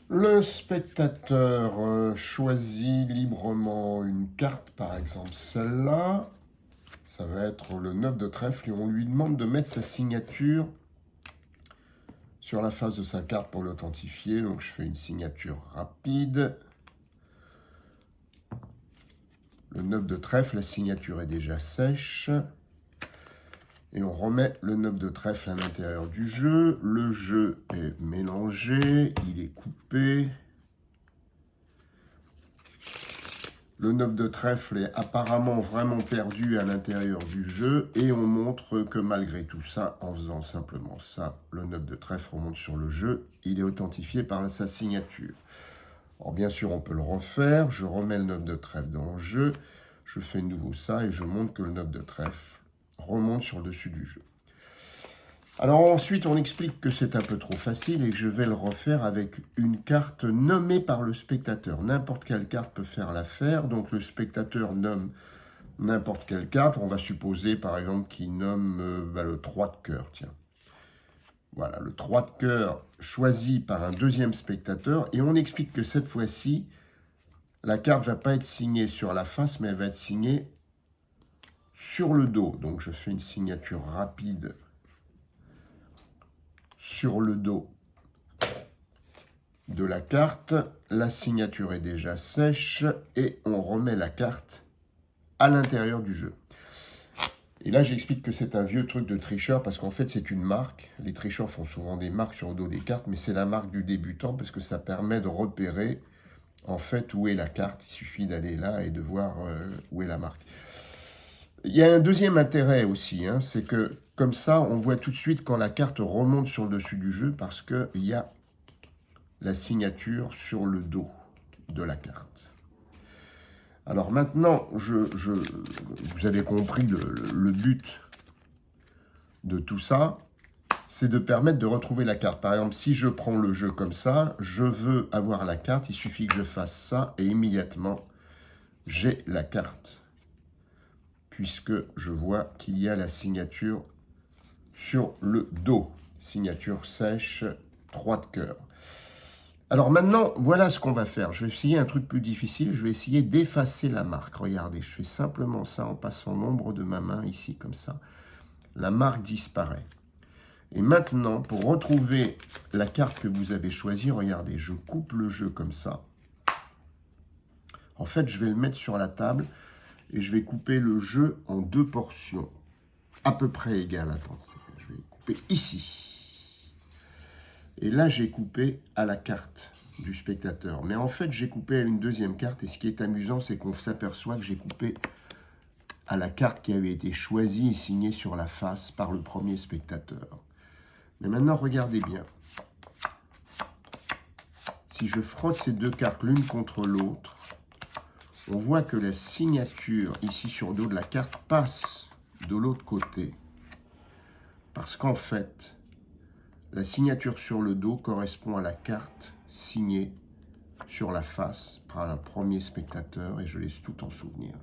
Le spectateur choisit librement une carte, par exemple celle-là. Ça va être le 9 de trèfle et on lui demande de mettre sa signature sur la face de sa carte pour l'authentifier. Donc je fais une signature rapide. Le 9 de trèfle, la signature est déjà sèche. Et on remet le 9 de trèfle à l'intérieur du jeu. Le jeu est mélangé, il est coupé. Le 9 de trèfle est apparemment vraiment perdu à l'intérieur du jeu. Et on montre que malgré tout ça, en faisant simplement ça, le 9 de trèfle remonte sur le jeu. Il est authentifié par sa signature. Alors bien sûr, on peut le refaire. Je remets le 9 de trèfle dans le jeu. Je fais de nouveau ça et je montre que le 9 de trèfle remonte sur le dessus du jeu. Alors ensuite, on explique que c'est un peu trop facile et que je vais le refaire avec une carte nommée par le spectateur. N'importe quelle carte peut faire l'affaire, donc le spectateur nomme n'importe quelle carte. On va supposer par exemple qu'il nomme le 3 de cœur, tiens. Voilà, le 3 de cœur choisi par un deuxième spectateur. Et on explique que cette fois-ci, la carte ne va pas être signée sur la face, mais elle va être signée sur le dos. Donc je fais une signature rapide sur le dos de la carte. La signature est déjà sèche et on remet la carte à l'intérieur du jeu. Et là, j'explique que c'est un vieux truc de tricheur parce qu'en fait, c'est une marque. Les tricheurs font souvent des marques sur le dos des cartes, mais c'est la marque du débutant parce que ça permet de repérer en fait où est la carte. Il suffit d'aller là et de voir où est la marque. Il y a un deuxième intérêt aussi, hein, c'est que comme ça, on voit tout de suite quand la carte remonte sur le dessus du jeu parce qu'il y a la signature sur le dos de la carte. Alors maintenant, vous avez compris le but de tout ça, c'est de permettre de retrouver la carte. Par exemple, si je prends le jeu comme ça, je veux avoir la carte, il suffit que je fasse ça et immédiatement, j'ai la carte. Puisque je vois qu'il y a la signature sur le dos. Signature sèche, 3 de cœur. Alors maintenant, voilà ce qu'on va faire. Je vais essayer un truc plus difficile. Je vais essayer d'effacer la marque. Regardez, je fais simplement ça en passant l'ombre de ma main ici, comme ça. La marque disparaît. Et maintenant, pour retrouver la carte que vous avez choisie, regardez, je coupe le jeu comme ça. En fait, je vais le mettre sur la table et je vais couper le jeu en 2 portions à peu près égales. Attendez, je vais couper ici. Et là, j'ai coupé à la carte du spectateur. Mais en fait, j'ai coupé à une deuxième carte. Et ce qui est amusant, c'est qu'on s'aperçoit que j'ai coupé à la carte qui avait été choisie et signée sur la face par le premier spectateur. Mais maintenant, regardez bien. Si je frotte ces 2 cartes l'une contre l'autre, on voit que la signature ici sur le dos de la carte passe de l'autre côté. Parce qu'en fait, la signature sur le dos correspond à la carte signée sur la face par un premier spectateur et je laisse tout en souvenir.